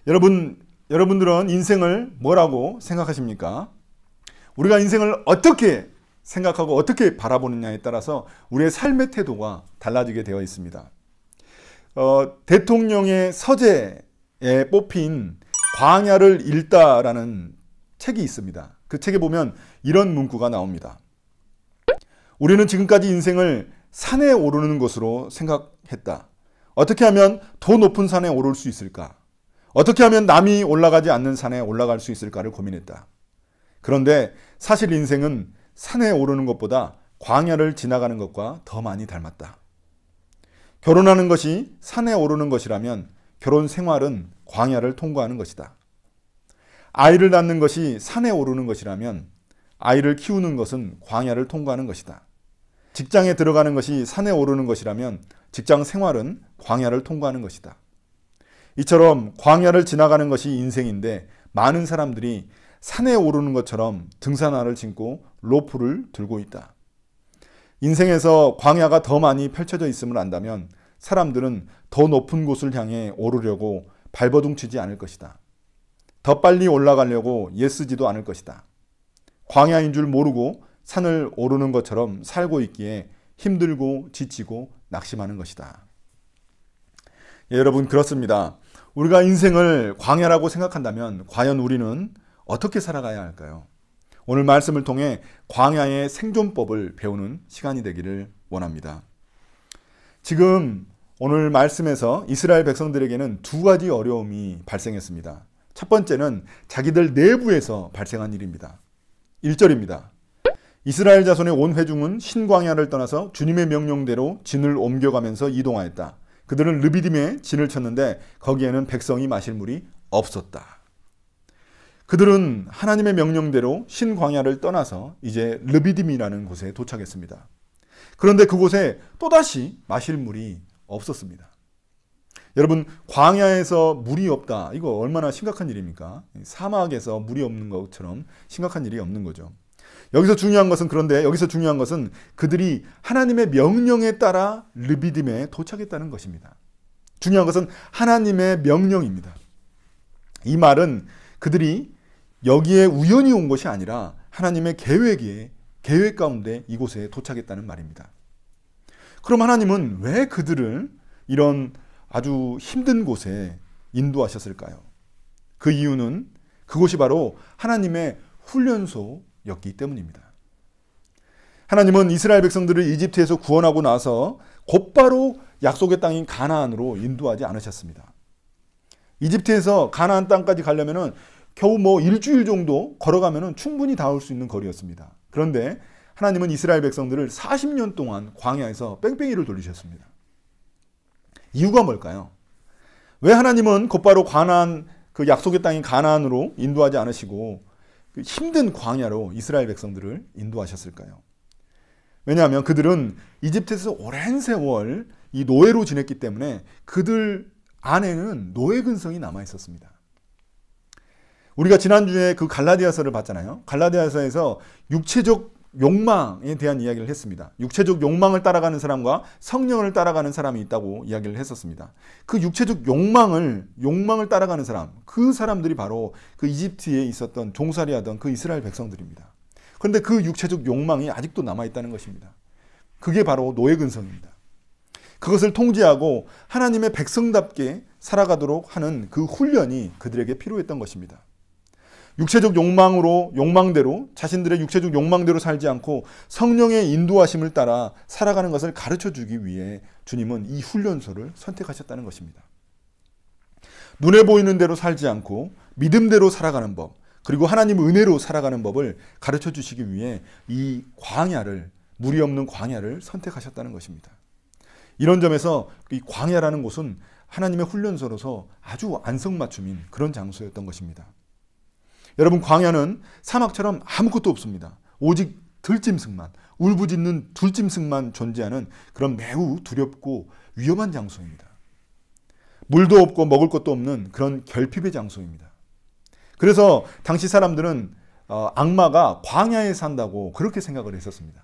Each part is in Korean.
여러분들은 인생을 뭐라고 생각하십니까? 우리가 인생을 어떻게 생각하고 어떻게 바라보느냐에 따라서 우리의 삶의 태도가 달라지게 되어 있습니다. 대통령의 서재에 뽑힌 광야를 읽다라는 책이 있습니다. 그 책에 보면 이런 문구가 나옵니다. 우리는 지금까지 인생을 산에 오르는 것으로 생각했다. 어떻게 하면 더 높은 산에 오를 수 있을까? 어떻게 하면 남이 올라가지 않는 산에 올라갈 수 있을까를 고민했다. 그런데 사실 인생은 산에 오르는 것보다 광야를 지나가는 것과 더 많이 닮았다. 결혼하는 것이 산에 오르는 것이라면 결혼 생활은 광야를 통과하는 것이다. 아이를 낳는 것이 산에 오르는 것이라면 아이를 키우는 것은 광야를 통과하는 것이다. 직장에 들어가는 것이 산에 오르는 것이라면 직장 생활은 광야를 통과하는 것이다. 이처럼 광야를 지나가는 것이 인생인데 많은 사람들이 산에 오르는 것처럼 등산화를 신고 로프를 들고 있다. 인생에서 광야가 더 많이 펼쳐져 있음을 안다면 사람들은 더 높은 곳을 향해 오르려고 발버둥치지 않을 것이다. 더 빨리 올라가려고 애쓰지도 않을 것이다. 광야인 줄 모르고 산을 오르는 것처럼 살고 있기에 힘들고 지치고 낙심하는 것이다. 예, 여러분, 그렇습니다. 우리가 인생을 광야라고 생각한다면 과연 우리는 어떻게 살아가야 할까요? 오늘 말씀을 통해 광야의 생존법을 배우는 시간이 되기를 원합니다. 지금 오늘 말씀에서 이스라엘 백성들에게는 두 가지 어려움이 발생했습니다. 첫 번째는 자기들 내부에서 발생한 일입니다. 1절입니다. 이스라엘 자손의 온 회중은 신광야를 떠나서 주님의 명령대로 진을 옮겨가면서 이동하였다. 그들은 르비딤에 진을 쳤는데 거기에는 백성이 마실 물이 없었다. 그들은 하나님의 명령대로 신광야를 떠나서 이제 르비딤이라는 곳에 도착했습니다. 그런데 그곳에 또다시 마실 물이 없었습니다. 여러분, 광야에서 물이 없다. 이거 얼마나 심각한 일입니까? 사막에서 물이 없는 것처럼 심각한 일이 없는 거죠. 여기서 중요한 것은 그들이 하나님의 명령에 따라 르비딤에 도착했다는 것입니다. 중요한 것은 하나님의 명령입니다. 이 말은 그들이 여기에 우연히 온 것이 아니라 하나님의 계획 가운데 이곳에 도착했다는 말입니다. 그럼 하나님은 왜 그들을 이런 아주 힘든 곳에 인도하셨을까요? 그 이유는 그곳이 바로 하나님의 훈련소였기 때문입니다. 하나님은 이스라엘 백성들을 이집트에서 구원하고 나서 곧바로 약속의 땅인 가나안으로 인도하지 않으셨습니다. 이집트에서 가나안 땅까지 가려면 겨우 일주일 정도 걸어가면 충분히 닿을 수 있는 거리였습니다. 그런데 하나님은 이스라엘 백성들을 40년 동안 광야에서 뺑뺑이를 돌리셨습니다. 이유가 뭘까요? 왜 하나님은 곧바로 가나안, 그 약속의 땅인 가나안으로 인도하지 않으시고 그 힘든 광야로 이스라엘 백성들을 인도하셨을까요? 왜냐하면 그들은 이집트에서 오랜 세월 이 노예로 지냈기 때문에 그들 안에는 노예 근성이 남아 있었습니다. 우리가 지난주에 그 갈라디아서를 봤잖아요. 갈라디아서에서 육체적 욕망에 대한 이야기를 했습니다. 육체적 욕망을 따라가는 사람과 성령을 따라가는 사람이 있다고 이야기를 했었습니다. 그 육체적 욕망을 따라가는 사람, 그 사람들이 바로 그 이집트에 있었던 종살이하던 그 이스라엘 백성들입니다. 그런데 그 육체적 욕망이 아직도 남아있다는 것입니다. 그게 바로 노예 근성입니다. 그것을 통제하고 하나님의 백성답게 살아가도록 하는 그 훈련이 그들에게 필요했던 것입니다. 육체적 욕망대로 자신들의 육체적 욕망대로 살지 않고 성령의 인도하심을 따라 살아가는 것을 가르쳐주기 위해 주님은 이 훈련소를 선택하셨다는 것입니다. 눈에 보이는 대로 살지 않고 믿음대로 살아가는 법, 그리고 하나님 은혜로 살아가는 법을 가르쳐 주시기 위해 이 광야를, 물이 없는 광야를 선택하셨다는 것입니다. 이런 점에서 이 광야라는 곳은 하나님의 훈련소로서 아주 안성맞춤인 그런 장소였던 것입니다. 여러분, 광야는 사막처럼 아무것도 없습니다. 오직 들짐승만, 울부짖는 들짐승만 존재하는 그런 매우 두렵고 위험한 장소입니다. 물도 없고 먹을 것도 없는 그런 결핍의 장소입니다. 그래서 당시 사람들은 악마가 광야에 산다고 그렇게 생각을 했었습니다.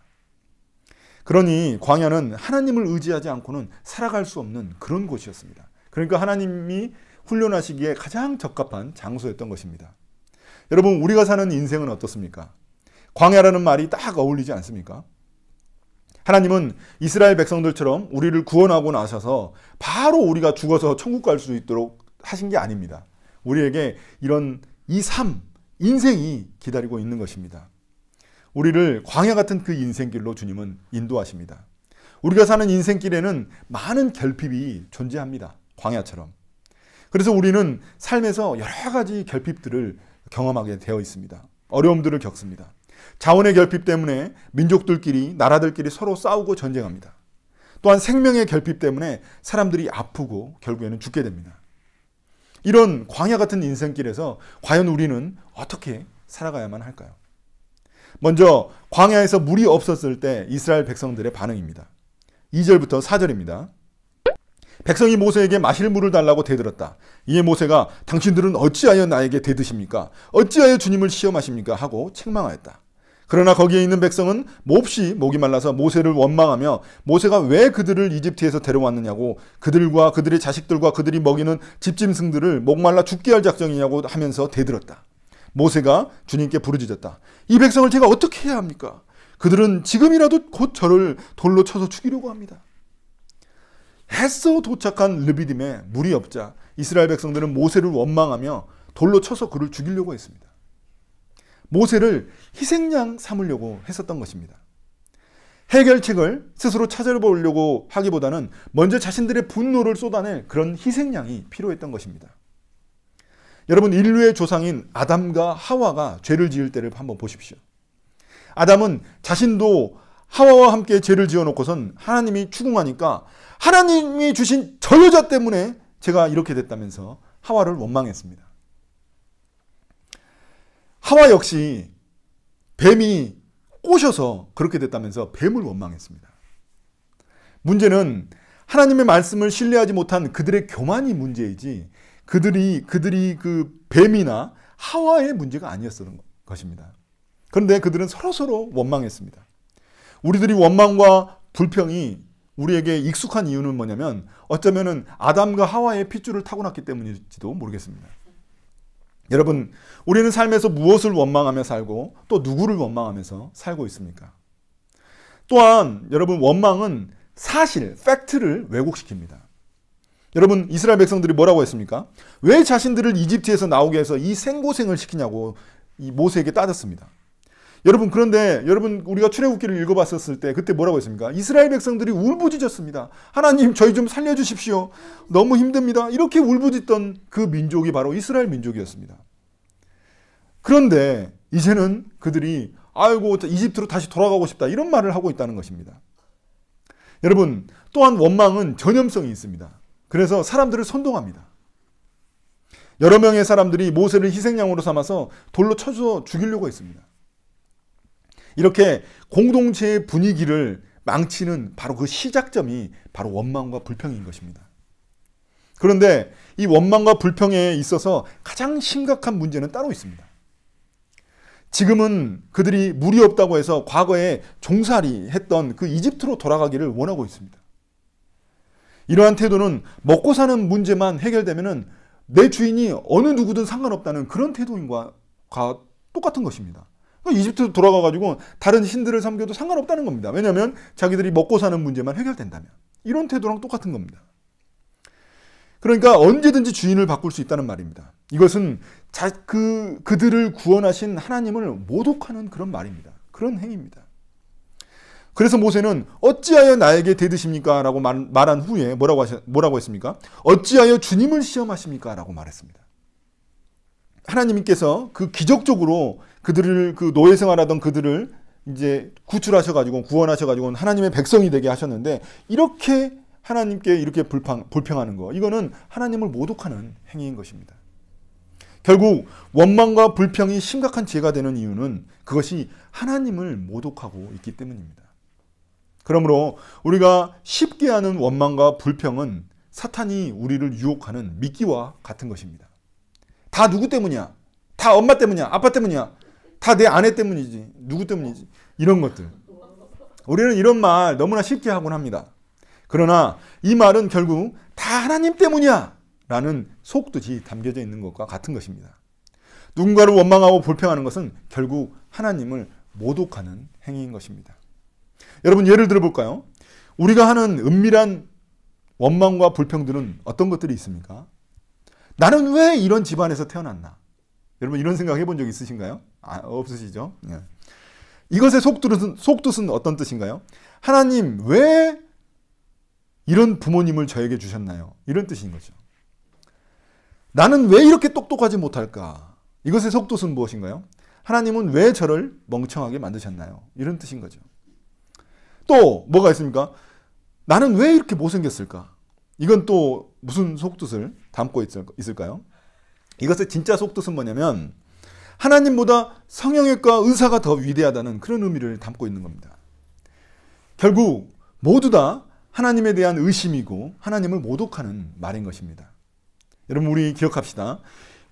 그러니 광야는 하나님을 의지하지 않고는 살아갈 수 없는 그런 곳이었습니다. 그러니까 하나님이 훈련하시기에 가장 적합한 장소였던 것입니다. 여러분, 우리가 사는 인생은 어떻습니까? 광야라는 말이 딱 어울리지 않습니까? 하나님은 이스라엘 백성들처럼 우리를 구원하고 나셔서 바로 우리가 죽어서 천국 갈 수 있도록 하신 게 아닙니다. 우리에게 이런 이 삶, 인생이 기다리고 있는 것입니다. 우리를 광야 같은 그 인생길로 주님은 인도하십니다. 우리가 사는 인생길에는 많은 결핍이 존재합니다. 광야처럼. 그래서 우리는 삶에서 여러 가지 결핍들을 경험하게 되어 있습니다. 어려움들을 겪습니다. 자원의 결핍 때문에 민족들끼리, 나라들끼리 서로 싸우고 전쟁합니다. 또한 생명의 결핍 때문에 사람들이 아프고 결국에는 죽게 됩니다. 이런 광야 같은 인생길에서 과연 우리는 어떻게 살아가야만 할까요? 먼저 광야에서 물이 없었을 때 이스라엘 백성들의 반응입니다. 2절부터 4절입니다. 백성이 모세에게 마실 물을 달라고 대들었다. 이에 모세가 당신들은 어찌하여 나에게 대드십니까? 어찌하여 주님을 시험하십니까? 하고 책망하였다. 그러나 거기에 있는 백성은 몹시 목이 말라서 모세를 원망하며 모세가 왜 그들을 이집트에서 데려왔느냐고, 그들과 그들의 자식들과 그들이 먹이는 집짐승들을 목말라 죽게 할 작정이냐고 하면서 대들었다. 모세가 주님께 부르짖었다. 이 백성을 제가 어떻게 해야 합니까? 그들은 지금이라도 곧 저를 돌로 쳐서 죽이려고 합니다. 애써 도착한 르비딤에 물이 없자 이스라엘 백성들은 모세를 원망하며 돌로 쳐서 그를 죽이려고 했습니다. 모세를 희생양 삼으려고 했었던 것입니다. 해결책을 스스로 찾아보려고 하기보다는 먼저 자신들의 분노를 쏟아낼 그런 희생양이 필요했던 것입니다. 여러분, 인류의 조상인 아담과 하와가 죄를 지을 때를 한번 보십시오. 아담은 자신도 하와와 함께 죄를 지어놓고선 하나님이 추궁하니까 하나님이 주신 저 여자 때문에 제가 이렇게 됐다면서 하와를 원망했습니다. 하와 역시 뱀이 꼬셔서 그렇게 됐다면서 뱀을 원망했습니다. 문제는 하나님의 말씀을 신뢰하지 못한 그들의 교만이 문제이지 그들이 그 뱀이나 하와의 문제가 아니었던 것입니다. 그런데 그들은 서로서로 원망했습니다. 우리들이 원망과 불평이 우리에게 익숙한 이유는 뭐냐면 어쩌면은 아담과 하와의 핏줄을 타고났기 때문일지도 모르겠습니다. 여러분, 우리는 삶에서 무엇을 원망하며 살고 또 누구를 원망하면서 살고 있습니까? 또한 여러분, 원망은 사실, 팩트를 왜곡시킵니다. 여러분, 이스라엘 백성들이 뭐라고 했습니까? 왜 자신들을 이집트에서 나오게 해서 이 생고생을 시키냐고 이 모세에게 따졌습니다. 여러분, 그런데 여러분, 우리가 출애굽기를 읽어봤었을 때 그때 뭐라고 했습니까? 이스라엘 백성들이 울부짖었습니다. 하나님, 저희 좀 살려주십시오. 너무 힘듭니다. 이렇게 울부짖던 그 민족이 바로 이스라엘 민족이었습니다. 그런데 이제는 그들이 아이고 이집트로 다시 돌아가고 싶다 이런 말을 하고 있다는 것입니다. 여러분, 또한 원망은 전염성이 있습니다. 그래서 사람들을 선동합니다. 여러 명의 사람들이 모세를 희생양으로 삼아서 돌로 쳐서 죽이려고 했습니다. 이렇게 공동체의 분위기를 망치는 바로 그 시작점이 바로 원망과 불평인 것입니다. 그런데 이 원망과 불평에 있어서 가장 심각한 문제는 따로 있습니다. 지금은 그들이 물이 없다고 해서 과거에 종살이 했던 그 이집트로 돌아가기를 원하고 있습니다. 이러한 태도는 먹고 사는 문제만 해결되면은 내 주인이 어느 누구든 상관없다는 그런 태도인과 똑같은 것입니다. 이집트 돌아가가지고 다른 신들을 섬겨도 상관없다는 겁니다. 왜냐하면 자기들이 먹고 사는 문제만 해결된다면. 이런 태도랑 똑같은 겁니다. 그러니까 언제든지 주인을 바꿀 수 있다는 말입니다. 이것은 그들을 구원하신 하나님을 모독하는 그런 말입니다. 그런 행위입니다. 그래서 모세는 어찌하여 나에게 대드십니까? 라고 말한 후에 뭐라고 했습니까? 어찌하여 주님을 시험하십니까? 라고 말했습니다. 하나님께서 그 기적적으로 그들을 그 노예 생활하던 그들을 이제 구출하셔가지고 구원하셔가지고 하나님의 백성이 되게 하셨는데 이렇게 하나님께 이렇게 불평하는 거, 이거는 하나님을 모독하는 행위인 것입니다. 결국 원망과 불평이 심각한 죄가 되는 이유는 그것이 하나님을 모독하고 있기 때문입니다. 그러므로 우리가 쉽게 하는 원망과 불평은 사탄이 우리를 유혹하는 미끼와 같은 것입니다. 다 누구 때문이야? 다 엄마 때문이야? 아빠 때문이야? 다 내 아내 때문이지? 누구 때문이지? 이런 것들. 우리는 이런 말 너무나 쉽게 하곤 합니다. 그러나 이 말은 결국 다 하나님 때문이야 라는 속뜻이 담겨져 있는 것과 같은 것입니다. 누군가를 원망하고 불평하는 것은 결국 하나님을 모독하는 행위인 것입니다. 여러분, 예를 들어볼까요? 우리가 하는 은밀한 원망과 불평들은 어떤 것들이 있습니까? 나는 왜 이런 집안에서 태어났나? 여러분, 이런 생각 해본 적 있으신가요? 없으시죠? 예. 이것의 속뜻은 어떤 뜻인가요? 하나님, 왜 이런 부모님을 저에게 주셨나요? 이런 뜻인 거죠. 나는 왜 이렇게 똑똑하지 못할까? 이것의 속뜻은 무엇인가요? 하나님은 왜 저를 멍청하게 만드셨나요? 이런 뜻인 거죠. 또 뭐가 있습니까? 나는 왜 이렇게 못생겼을까? 이건 또 무슨 속뜻을 담고 있을까요? 이것의 진짜 속뜻은 뭐냐면 하나님보다 성형외과 의사가 더 위대하다는 그런 의미를 담고 있는 겁니다. 결국 모두 다 하나님에 대한 의심이고 하나님을 모독하는 말인 것입니다. 여러분, 우리 기억합시다.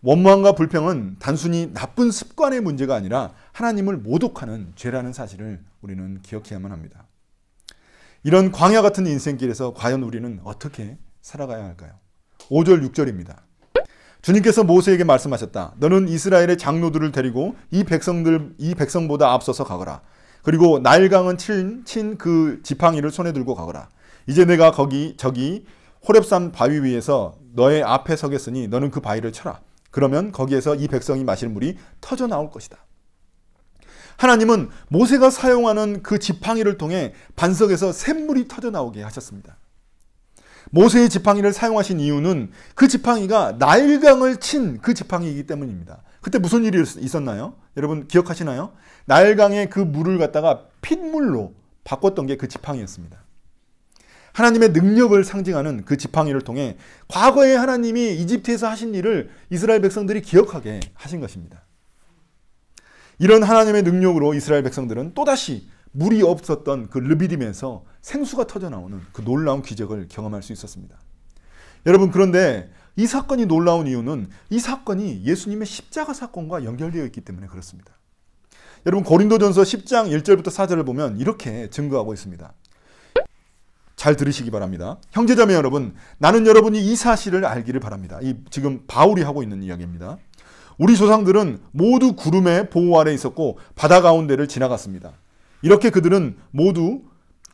원망과 불평은 단순히 나쁜 습관의 문제가 아니라 하나님을 모독하는 죄라는 사실을 우리는 기억해야만 합니다. 이런 광야 같은 인생길에서 과연 우리는 어떻게 살아가야 할까요? 5절, 6절입니다. 주님께서 모세에게 말씀하셨다. 너는 이스라엘의 장로들을 데리고 이 백성보다 앞서서 가거라. 그리고 나일강은 친 그 지팡이를 손에 들고 가거라. 이제 내가 저기 호렙산 바위 위에서 너의 앞에 서겠으니 너는 그 바위를 쳐라. 그러면 거기에서 이 백성이 마실 물이 터져 나올 것이다. 하나님은 모세가 사용하는 그 지팡이를 통해 반석에서 샘물이 터져 나오게 하셨습니다. 모세의 지팡이를 사용하신 이유는 그 지팡이가 나일강을 친 그 지팡이이기 때문입니다. 그때 무슨 일이 있었나요? 여러분 기억하시나요? 나일강의 그 물을 갖다가 핏물로 바꿨던 게 그 지팡이였습니다. 하나님의 능력을 상징하는 그 지팡이를 통해 과거에 하나님이 이집트에서 하신 일을 이스라엘 백성들이 기억하게 하신 것입니다. 이런 하나님의 능력으로 이스라엘 백성들은 또다시 물이 없었던 그 르비딤에서 생수가 터져 나오는 그 놀라운 기적을 경험할 수 있었습니다. 여러분, 그런데 이 사건이 놀라운 이유는 이 사건이 예수님의 십자가 사건과 연결되어 있기 때문에 그렇습니다. 여러분, 고린도전서 10장 1절부터 4절을 보면 이렇게 증거하고 있습니다. 잘 들으시기 바랍니다. 형제자매 여러분, 나는 여러분이 이 사실을 알기를 바랍니다. 지금 바울이 하고 있는 이야기입니다. 우리 조상들은 모두 구름의 보호 아래 있었고 바다 가운데를 지나갔습니다. 이렇게 그들은 모두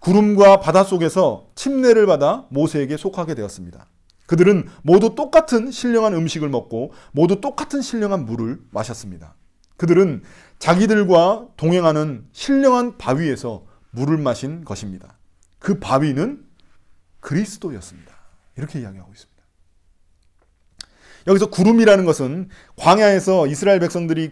구름과 바다 속에서 침례를 받아 모세에게 속하게 되었습니다. 그들은 모두 똑같은 신령한 음식을 먹고 모두 똑같은 신령한 물을 마셨습니다. 그들은 자기들과 동행하는 신령한 바위에서 물을 마신 것입니다. 그 바위는 그리스도였습니다. 이렇게 이야기하고 있습니다. 여기서 구름이라는 것은 광야에서 이스라엘 백성들이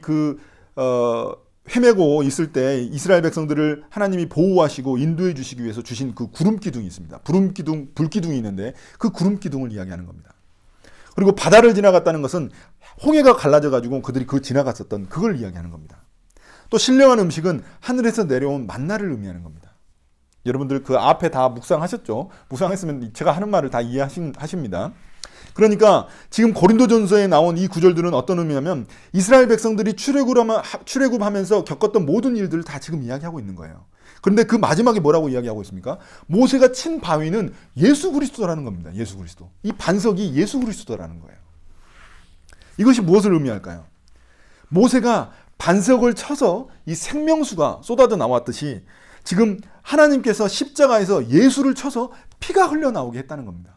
헤매고 있을 때 이스라엘 백성들을 하나님이 보호하시고 인도해 주시기 위해서 주신 그 구름 기둥이 있습니다. 불기둥이 있는데 그 구름 기둥을 이야기하는 겁니다. 그리고 바다를 지나갔다는 것은 홍해가 갈라져 가지고 그들이 지나갔었던 그걸 이야기하는 겁니다. 또 신령한 음식은 하늘에서 내려온 만나를 의미하는 겁니다. 여러분들 그 앞에 다 묵상하셨죠? 묵상했으면 제가 하는 말을 다 이해하십니다. 그러니까 지금 고린도전서에 나온 이 구절들은 어떤 의미냐면 이스라엘 백성들이 출애굽하면서 겪었던 모든 일들을 다 지금 이야기하고 있는 거예요. 그런데 그 마지막에 뭐라고 이야기하고 있습니까? 모세가 친 바위는 예수 그리스도라는 겁니다. 예수 그리스도. 이 반석이 예수 그리스도라는 거예요. 이것이 무엇을 의미할까요? 모세가 반석을 쳐서 이 생명수가 쏟아져 나왔듯이 지금 하나님께서 십자가에서 예수를 쳐서 피가 흘러나오게 했다는 겁니다.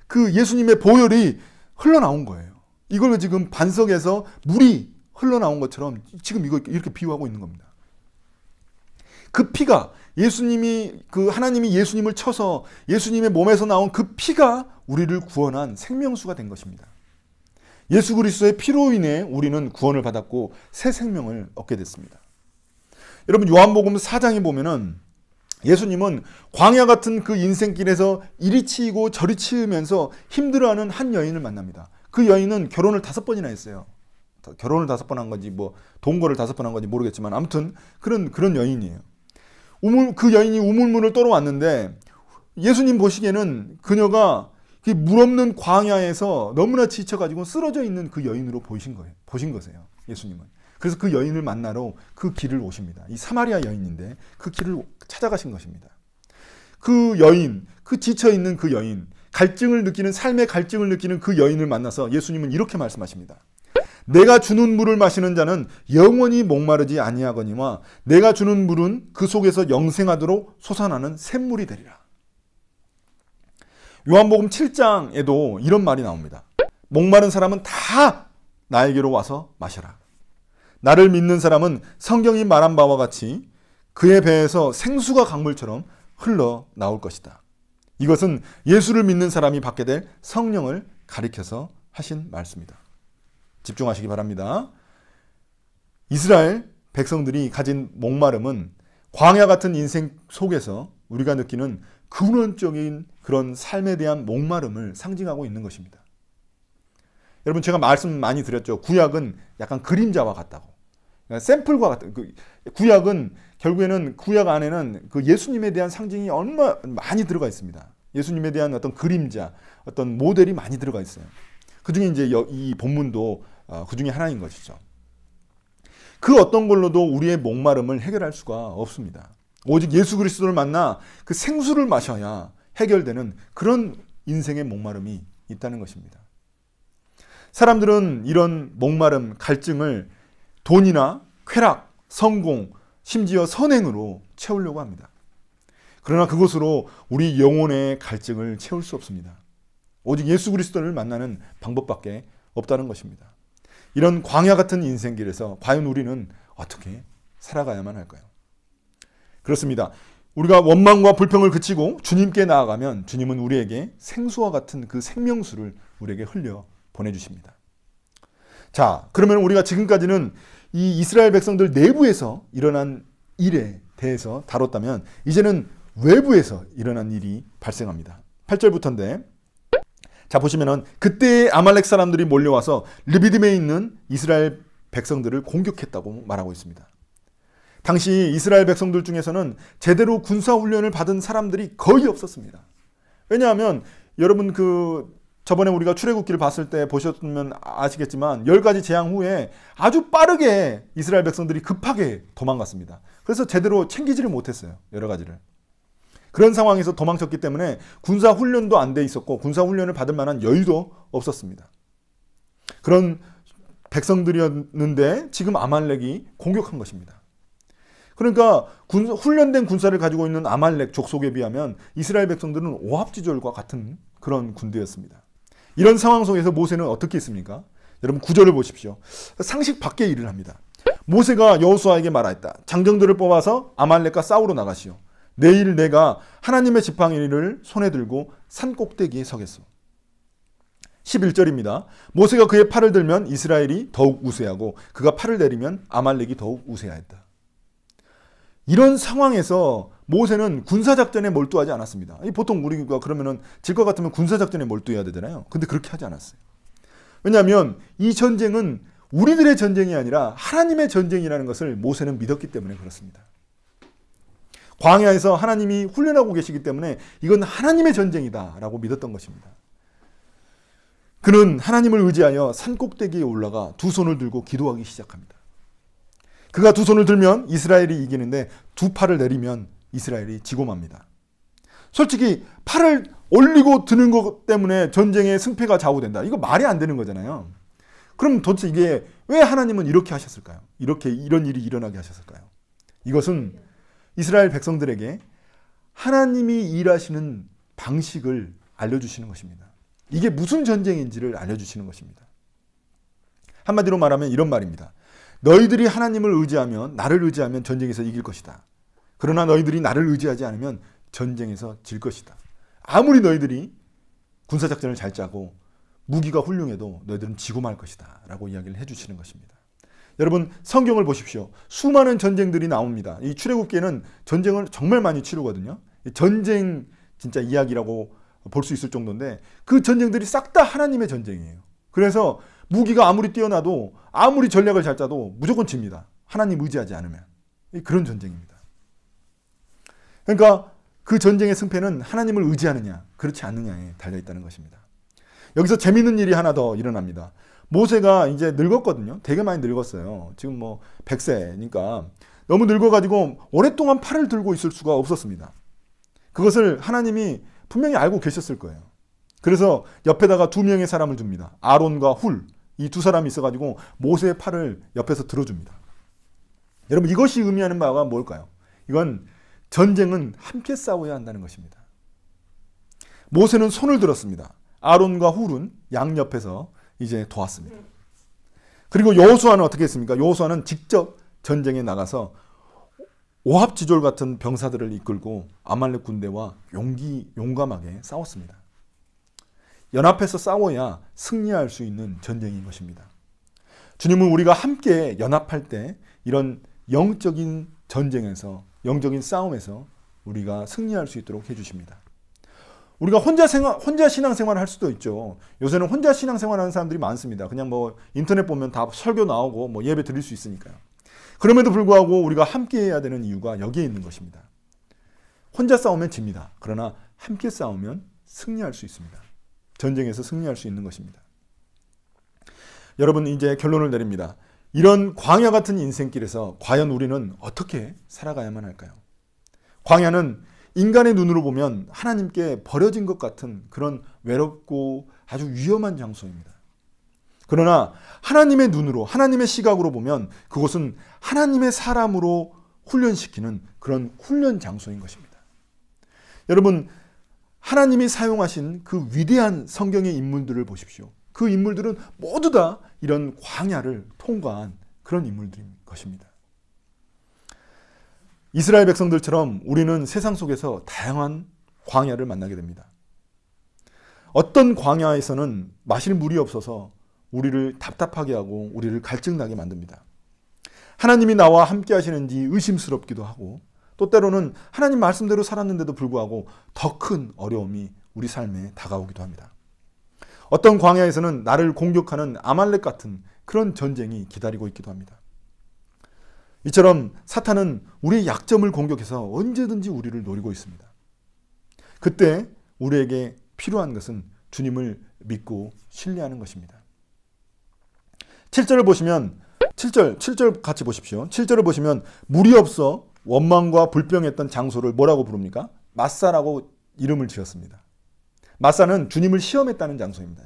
그 예수님의 보혈이 흘러나온 거예요. 이걸 지금 반석에서 물이 흘러나온 것처럼 지금 이거 이렇게 비유하고 있는 겁니다. 그 피가 하나님이 예수님을 쳐서 예수님의 몸에서 나온 그 피가 우리를 구원한 생명수가 된 것입니다. 예수 그리스도의 피로 인해 우리는 구원을 받았고 새 생명을 얻게 됐습니다. 여러분, 요한복음 4장에 보면은 예수님은 광야 같은 그 인생길에서 이리 치이고 저리 치으면서 힘들어하는 한 여인을 만납니다. 그 여인은 결혼을 5번이나 했어요. 결혼을 5번 한 건지 동거를 5번 한 건지 모르겠지만 아무튼 그런 여인이에요. 그 여인이 우물물을 떠러 왔는데 예수님 보시기에는 그녀가 물 없는 광야에서 너무나 지쳐가지고 쓰러져 있는 그 여인으로 보신 거세요. 예수님은. 그래서 그 여인을 만나러 그 길을 오십니다. 이 사마리아 여인인데 그 길을 찾아가신 것입니다. 그 여인, 그 지쳐있는 그 여인, 갈증을 느끼는, 삶의 갈증을 느끼는 그 여인을 만나서 예수님은 이렇게 말씀하십니다. 내가 주는 물을 마시는 자는 영원히 목마르지 아니하거니와 내가 주는 물은 그 속에서 영생하도록 솟아나는 샘물이 되리라. 요한복음 7장에도 이런 말이 나옵니다. 목마른 사람은 다 나에게로 와서 마셔라. 나를 믿는 사람은 성경이 말한 바와 같이 그의 배에서 생수가 강물처럼 흘러나올 것이다. 이것은 예수를 믿는 사람이 받게 될 성령을 가리켜서 하신 말씀이다. 집중하시기 바랍니다. 이스라엘 백성들이 가진 목마름은 광야 같은 인생 속에서 우리가 느끼는 근원적인 그런 삶에 대한 목마름을 상징하고 있는 것입니다. 여러분, 제가 말씀 많이 드렸죠. 구약은 약간 그림자와 같다고. 그러니까 샘플과 같다. 구약은 결국에는 구약 안에는 그 예수님에 대한 상징이 얼마 많이 들어가 있습니다. 예수님에 대한 어떤 그림자, 어떤 모델이 많이 들어가 있어요. 그 중에 이제 이 본문도 그 중에 하나인 것이죠. 그 어떤 걸로도 우리의 목마름을 해결할 수가 없습니다. 오직 예수 그리스도를 만나 그 생수를 마셔야 해결되는 그런 인생의 목마름이 있다는 것입니다. 사람들은 이런 목마름, 갈증을 돈이나 쾌락, 성공, 심지어 선행으로 채우려고 합니다. 그러나 그것으로 우리 영혼의 갈증을 채울 수 없습니다. 오직 예수 그리스도를 만나는 방법밖에 없다는 것입니다. 이런 광야 같은 인생길에서 과연 우리는 어떻게 살아가야만 할까요? 그렇습니다. 우리가 원망과 불평을 그치고 주님께 나아가면 주님은 우리에게 생수와 같은 그 생명수를 우리에게 흘려 보내주십니다. 자, 그러면 우리가 지금까지는 이 이스라엘 백성들 내부에서 일어난 일에 대해서 다뤘다면 이제는 외부에서 일어난 일이 발생합니다. 8절부터인데, 자 보시면은 그때 아말렉 사람들이 몰려와서 르비딤에 있는 이스라엘 백성들을 공격했다고 말하고 있습니다. 당시 이스라엘 백성들 중에서는 제대로 군사훈련을 받은 사람들이 거의 없었습니다. 왜냐하면 여러분 저번에 우리가 출애굽기를 봤을 때 보셨으면 아시겠지만 10가지 재앙 후에 아주 빠르게 이스라엘 백성들이 급하게 도망갔습니다. 그래서 제대로 챙기지를 못했어요. 여러 가지를. 그런 상황에서 도망쳤기 때문에 군사훈련도 안 돼 있었고 군사훈련을 받을 만한 여유도 없었습니다. 그런 백성들이었는데 지금 아말렉이 공격한 것입니다. 그러니까 훈련된 군사를 가지고 있는 아말렉 족속에 비하면 이스라엘 백성들은 오합지졸과 같은 그런 군대였습니다. 이런 상황 속에서 모세는 어떻게 했습니까? 여러분 9절을 보십시오. 상식 밖의 일을 합니다. 모세가 여호수아에게 말하였다. 장정들을 뽑아서 아말렉과 싸우러 나가시오. 내일 내가 하나님의 지팡이를 손에 들고 산 꼭대기에 서겠소. 11절입니다. 모세가 그의 팔을 들면 이스라엘이 더욱 우세하고 그가 팔을 내리면 아말렉이 더욱 우세하였다. 이런 상황에서 모세는 군사작전에 몰두하지 않았습니다. 보통 우리가 그러면은 질 것 같으면 군사작전에 몰두해야 되잖아요. 근데 그렇게 하지 않았어요. 왜냐하면 이 전쟁은 우리들의 전쟁이 아니라 하나님의 전쟁이라는 것을 모세는 믿었기 때문에 그렇습니다. 광야에서 하나님이 훈련하고 계시기 때문에 이건 하나님의 전쟁이다라고 믿었던 것입니다. 그는 하나님을 의지하여 산 꼭대기에 올라가 두 손을 들고 기도하기 시작합니다. 그가 두 손을 들면 이스라엘이 이기는데 두 팔을 내리면 이스라엘이 지고 맙니다. 솔직히 팔을 올리고 드는 것 때문에 전쟁의 승패가 좌우된다. 이거 말이 안 되는 거잖아요. 그럼 도대체 이게 왜 하나님은 이렇게 하셨을까요? 이런 일이 일어나게 하셨을까요? 이것은 이스라엘 백성들에게 하나님이 일하시는 방식을 알려주시는 것입니다. 이게 무슨 전쟁인지를 알려주시는 것입니다. 한마디로 말하면 이런 말입니다. 너희들이 하나님을 의지하면, 나를 의지하면 전쟁에서 이길 것이다. 그러나 너희들이 나를 의지하지 않으면 전쟁에서 질 것이다. 아무리 너희들이 군사작전을 잘 짜고 무기가 훌륭해도 너희들은 지고 말 것이다 라고 이야기를 해주시는 것입니다. 여러분 성경을 보십시오. 수많은 전쟁들이 나옵니다. 이 출애굽기에는 전쟁을 정말 많이 치르거든요. 전쟁 진짜 이야기라고 볼 수 있을 정도인데 그 전쟁들이 싹 다 하나님의 전쟁이에요. 그래서 무기가 아무리 뛰어나도 아무리 전략을 잘 짜도 무조건 집니다. 하나님 의지하지 않으면. 그런 전쟁입니다. 그러니까 그 전쟁의 승패는 하나님을 의지하느냐 그렇지 않느냐에 달려있다는 것입니다. 여기서 재밌는 일이 하나 더 일어납니다. 모세가 이제 늙었거든요. 되게 많이 늙었어요. 지금 100세니까 너무 늙어가지고 오랫동안 팔을 들고 있을 수가 없었습니다. 그것을 하나님이 분명히 알고 계셨을 거예요. 그래서 옆에다가 2명의 사람을 줍니다. 아론과 훌, 이 두 사람이 있어가지고 모세의 팔을 옆에서 들어줍니다. 여러분, 이것이 의미하는 바가 뭘까요? 이건 전쟁은 함께 싸워야 한다는 것입니다. 모세는 손을 들었습니다. 아론과 훌은 양옆에서 이제 도왔습니다. 그리고 여호수아는 어떻게 했습니까? 여호수아는 직접 전쟁에 나가서 오합지졸 같은 병사들을 이끌고 아말렉 군대와 용감하게 싸웠습니다. 연합해서 싸워야 승리할 수 있는 전쟁인 것입니다. 주님은 우리가 함께 연합할 때 이런 영적인 전쟁에서, 영적인 싸움에서 우리가 승리할 수 있도록 해주십니다. 우리가 혼자 신앙생활을 할 수도 있죠. 요새는 혼자 신앙생활하는 사람들이 많습니다. 그냥 뭐 인터넷 보면 다 설교 나오고 뭐 예배 드릴 수 있으니까요. 그럼에도 불구하고 우리가 함께 해야 되는 이유가 여기에 있는 것입니다. 혼자 싸우면 집니다. 그러나 함께 싸우면 승리할 수 있습니다. 전쟁에서 승리할 수 있는 것입니다. 여러분, 이제 결론을 내립니다. 이런 광야 같은 인생길에서 과연 우리는 어떻게 살아가야만 할까요? 광야는 인간의 눈으로 보면 하나님께 버려진 것 같은 그런 외롭고 아주 위험한 장소입니다. 그러나 하나님의 눈으로, 하나님의 시각으로 보면 그곳은 하나님의 사람으로 훈련시키는 그런 훈련 장소인 것입니다. 여러분, 하나님이 사용하신 그 위대한 성경의 인물들을 보십시오. 그 인물들은 모두 다 이런 광야를 통과한 그런 인물들인 것입니다. 이스라엘 백성들처럼 우리는 세상 속에서 다양한 광야를 만나게 됩니다. 어떤 광야에서는 마실 물이 없어서 우리를 답답하게 하고 우리를 갈증나게 만듭니다. 하나님이 나와 함께 하시는지 의심스럽기도 하고, 또 때로는 하나님 말씀대로 살았는데도 불구하고 더 큰 어려움이 우리 삶에 다가오기도 합니다. 어떤 광야에서는 나를 공격하는 아말렉 같은 그런 전쟁이 기다리고 있기도 합니다. 이처럼 사탄은 우리의 약점을 공격해서 언제든지 우리를 노리고 있습니다. 그때 우리에게 필요한 것은 주님을 믿고 신뢰하는 것입니다. 7절을 보시면 7절 같이 보십시오. 7절을 보시면 물이 없어 원망과 불평했던 장소를 뭐라고 부릅니까? 마사라고 이름을 지었습니다. 마사는 주님을 시험했다는 장소입니다.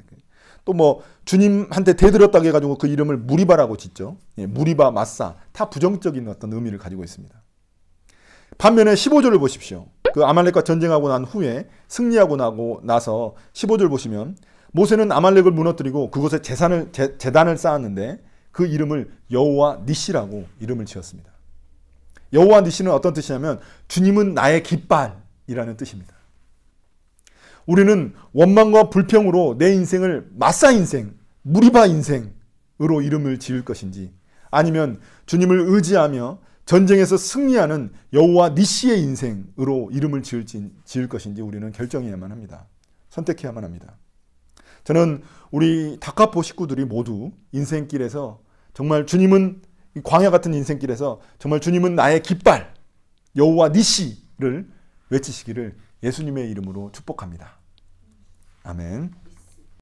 또 뭐 주님한테 대들었다고 해가지고 그 이름을 무리바라고 짓죠. 무리바, 마사 다 부정적인 어떤 의미를 가지고 있습니다. 반면에 15절을 보십시오. 그 아말렉과 전쟁하고 난 후에 승리하고 나서 15절 보시면 모세는 아말렉을 무너뜨리고 그곳에 제단을 쌓았는데 그 이름을 여호와 니시라고 이름을 지었습니다. 여호와 니시는 어떤 뜻이냐면 주님은 나의 깃발이라는 뜻입니다. 우리는 원망과 불평으로 내 인생을 마사 인생, 무리바 인생으로 이름을 지을 것인지, 아니면 주님을 의지하며 전쟁에서 승리하는 여호와 니시의 인생으로 이름을 지을 것인지 우리는 결정해야만 합니다. 선택해야만 합니다. 저는 우리 다카포 식구들이 모두 인생길에서 정말 주님은, 광야 같은 인생길에서 정말 주님은 나의 깃발, 여호와 니시를 외치시기를 예수님의 이름으로 축복합니다. 아멘.